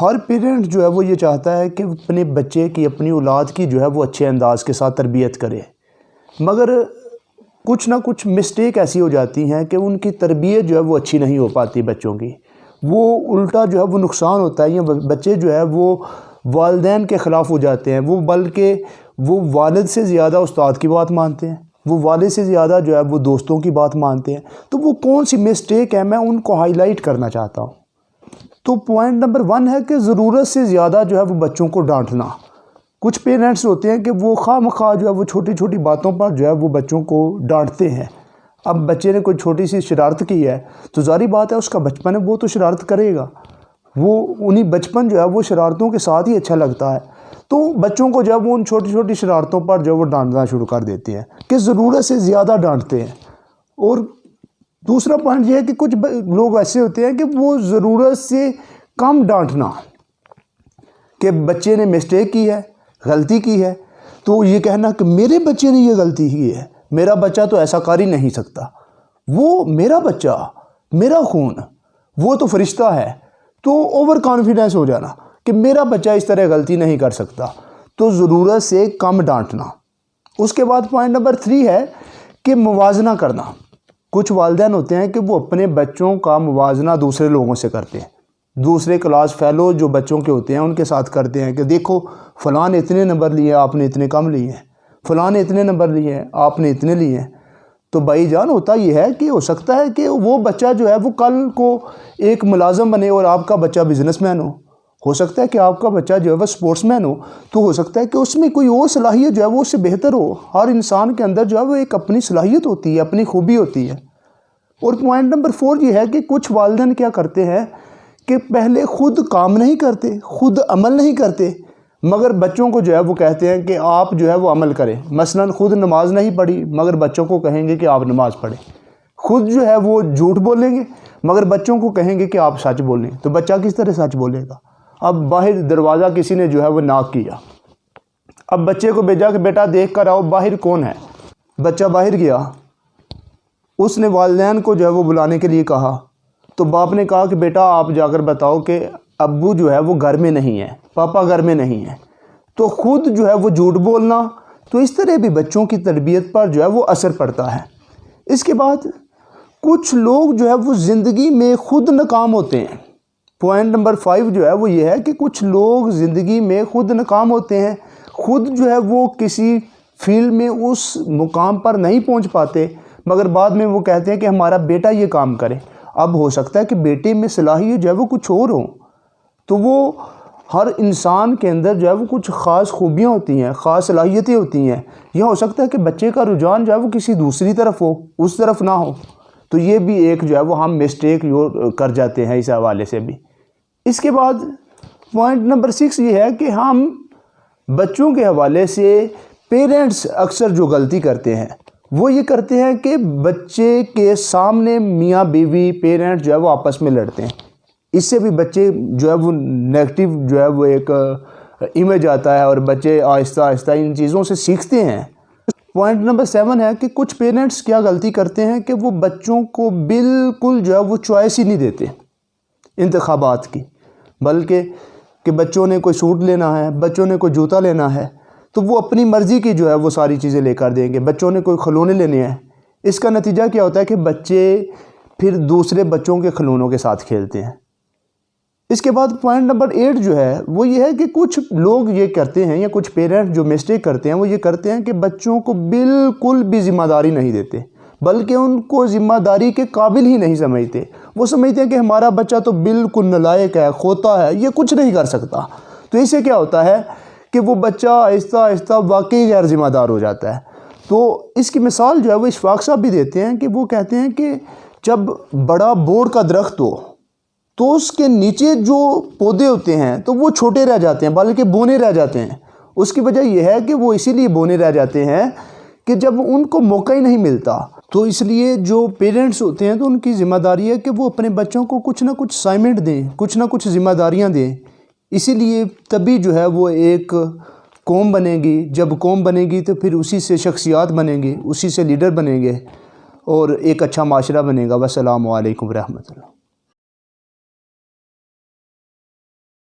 ہر parent جو ہے وہ یہ چاہتا ہے کہ اپنے بچے کی اپنی اولاد کی جو ہے وہ اچھے انداز کے ساتھ تربیت کرے، مگر کچھ نہ کچھ مسٹیک ایسی ہو جاتی ہیں کہ ان کی تربیت جو ہے وہ اچھی نہیں ہو پاتی بچوں کی، وہ الٹا جو ہے وہ نقصان ہوتا ہے، یا بچے جو ہے وہ والدین کے خلاف ہو جاتے ہیں، وہ بلکہ وہ والد سے زیادہ استاد کی بات مانتے ہیں، وہ والد سے زیادہ جو ہے وہ دوستوں کی بات مانتے ہیں۔ تو وہ کون سی مسٹیک ہے، میں ان کو ہائی لائٹ کرنا چاہتا ہوں۔ تو پوائنٹ نمبر 1 ہے کہ ضرورت سے زیادہ جو ہے وہ بچوں کو ڈانٹنا۔ کچھ پیرنٹس ہوتے ہیں کہ وہ خواہ مخواہ جو ہے وہ چھوٹی چھوٹی باتوں پر جو ہے وہ بچوں کو ڈانٹتے ہیں۔ اب بچے نے کوئی چھوٹی سی شرارت کی ہے تو ظاہری بات ہے اس کا بچپن ہے، وہ تو شرارت کرے گا، وہ انہی بچپن جو ہے وہ شرارتوں کے ساتھ ہی اچھا لگتا ہے، تو بچوں کو جو ہے وہ ان چھوٹی چھوٹی شرارتوں پر جو ہے وہ ڈانٹنا شروع کر دیتے ہیں کہ ضرورت سے زیادہ ڈانٹتے ہیں۔ اور دوسرا پوائنٹ یہ ہے کہ کچھ لوگ ایسے ہوتے ہیں کہ وہ ضرورت سے کم ڈانٹنا، کہ بچے نے مسٹیک کی ہے، غلطی کی ہے، تو یہ کہنا کہ میرے بچے نے یہ غلطی کی ہے، میرا بچہ تو ایسا کر ہی نہیں سکتا، وہ میرا بچہ، میرا خون، وہ تو فرشتہ ہے، تو اوور کانفیڈنس ہو جانا کہ میرا بچہ اس طرح غلطی نہیں کر سکتا، تو ضرورت سے کم ڈانٹنا۔ اس کے بعد پوائنٹ نمبر 3 ہے کہ موازنہ کرنا۔ کچھ والدین ہوتے ہیں کہ وہ اپنے بچوں کا موازنہ دوسرے لوگوں سے کرتے ہیں، دوسرے کلاس فیلو جو بچوں کے ہوتے ہیں ان کے ساتھ کرتے ہیں کہ دیکھو فلاں نے اتنے نمبر لیے آپ نے اتنے کم لیے ہیں، فلاں نے اتنے نمبر لیے ہیں آپ نے اتنے لیے ہیں۔ تو بھائی جان ہوتا یہ ہے کہ ہو سکتا ہے کہ وہ بچہ جو ہے وہ کل کو ایک ملازم بنے اور آپ کا بچہ بزنس مین ہو سکتا ہے کہ آپ کا بچہ جو ہے وہ سپورٹس مین تو ہو سکتا ہے کہ اس میں کوئی اور صلاحیت جو ہے وہ اس سے بہتر ہو۔ ہر انسان کے اندر جو ہے وہ ایک اپنی صلاحیت ہوتی ہے، اپنی خوبی ہوتی ہے۔ اور پوائنٹ نمبر 4 یہ ہے کہ کچھ والدین کیا کرتے ہیں کہ پہلے خود کام نہیں کرتے، خود عمل نہیں کرتے، مگر بچوں کو جو ہے وہ کہتے ہیں کہ آپ جو ہے وہ عمل کریں۔ مثلا خود نماز نہیں پڑھی مگر بچوں کو کہیں گے کہ آپ نماز پڑھیں، خود جو ہے وہ جھوٹ بولیں گے مگر بچوں کو کہیں گے کہ آپ سچ بولیں، تو بچہ کس طرح سچ بولے گا؟ اب باہر دروازہ کسی نے جو ہے وہ ناک کیا، اب بچے کو بھیجا کہ بیٹا دیکھ کر آؤ باہر کون ہے، بچہ باہر گیا، اس نے والدین کو جو ہے وہ بلانے کے لیے کہا، تو باپ نے کہا کہ بیٹا آپ جا کر بتاؤ کہ ابو جو ہے وہ گھر میں نہیں ہے، پاپا گھر میں نہیں ہے، تو خود جو ہے وہ جھوٹ بولنا، تو اس طرح بھی بچوں کی تربیت پر جو ہے وہ اثر پڑتا ہے۔ اس کے بعد کچھ لوگ جو ہے وہ زندگی میں خود ناکام ہوتے ہیں۔ پوائنٹ نمبر 5 جو ہے وہ یہ ہے کہ کچھ لوگ زندگی میں خود ناکام ہوتے ہیں، خود جو ہے وہ کسی فیلڈ میں اس مقام پر نہیں پہنچ پاتے، مگر بعد میں وہ کہتے ہیں کہ ہمارا بیٹا یہ کام کرے۔ اب ہو سکتا ہے کہ بیٹے میں صلاحیت جو ہے وہ کچھ اور ہو، تو وہ ہر انسان کے اندر جو ہے وہ کچھ خاص خوبیاں ہوتی ہیں، خاص صلاحیتیں ہوتی ہیں، یہ ہو سکتا ہے کہ بچے کا رجحان جو ہے وہ کسی دوسری طرف ہو، اس طرف نہ ہو، تو یہ بھی ایک جو ہے وہ ہم مسٹیک کر جاتے ہیں اس حوالے سے بھی۔ اس کے بعد پوائنٹ نمبر 6 یہ ہے کہ ہم بچوں کے حوالے سے پیرنٹس اکثر جو غلطی کرتے ہیں وہ یہ کرتے ہیں کہ بچے کے سامنے میاں بیوی پیرنٹ جو ہے وہ آپس میں لڑتے ہیں، اس سے بھی بچے جو ہے وہ نیگیٹو جو ہے وہ ایک امیج آتا ہے اور بچے آہستہ آہستہ ان چیزوں سے سیکھتے ہیں۔ پوائنٹ نمبر 7 ہے کہ کچھ پیرنٹس کیا غلطی کرتے ہیں کہ وہ بچوں کو بالکل جو ہے وہ چوائس ہی نہیں دیتے انتخابات کی، بلکہ کہ بچوں نے کوئی سوٹ لینا ہے، بچوں نے کوئی جوتا لینا ہے تو وہ اپنی مرضی کی جو ہے وہ ساری چیزیں لے کر دیں گے، بچوں نے کوئی کھلونے لینے ہیں، اس کا نتیجہ کیا ہوتا ہے کہ بچے پھر دوسرے بچوں کے کھلونوں کے ساتھ کھیلتے ہیں۔ اس کے بعد پوائنٹ نمبر 8 جو ہے وہ یہ ہے کہ کچھ لوگ یہ کرتے ہیں یا کچھ پیرنٹ جو مسٹیک کرتے ہیں وہ یہ کرتے ہیں کہ بچوں کو بالکل بھی ذمہ داری نہیں دیتے، بلکہ ان کو ذمہ داری کے قابل ہی نہیں سمجھتے۔ وہ سمجھتے ہیں کہ ہمارا بچہ تو بالکل نالائق ہے، کھوتا ہے، یہ کچھ نہیں کر سکتا، تو اس سے کیا ہوتا ہے کہ وہ بچہ آہستہ آہستہ واقعی غیر ذمہ دار ہو جاتا ہے۔ تو اس کی مثال جو ہے وہ اشفاق صاحب بھی دیتے ہیں کہ وہ کہتے ہیں کہ جب بڑا بورڈ کا درخت ہو تو اس کے نیچے جو پودے ہوتے ہیں تو وہ چھوٹے رہ جاتے ہیں، بلکہ بونے رہ جاتے ہیں۔ اس کی وجہ یہ ہے کہ وہ اسی لیے بونے رہ جاتے ہیں کہ جب ان کو موقع ہی نہیں ملتا، تو اس لیے جو پیرنٹس ہوتے ہیں تو ان کی ذمہ داری ہے کہ وہ اپنے بچوں کو کچھ نہ کچھ اسائنمنٹ دیں، کچھ نہ کچھ ذمہ داریاں دیں۔ اسی لیے تبھی جو ہے وہ ایک قوم بنے گی، جب قوم بنے گی تو پھر اسی سے شخصیات بنیں گے، اسی سے لیڈر بنیں گے اور ایک اچھا معاشرہ بنے گا۔ والسلام علیکم ورحمۃ اللہ۔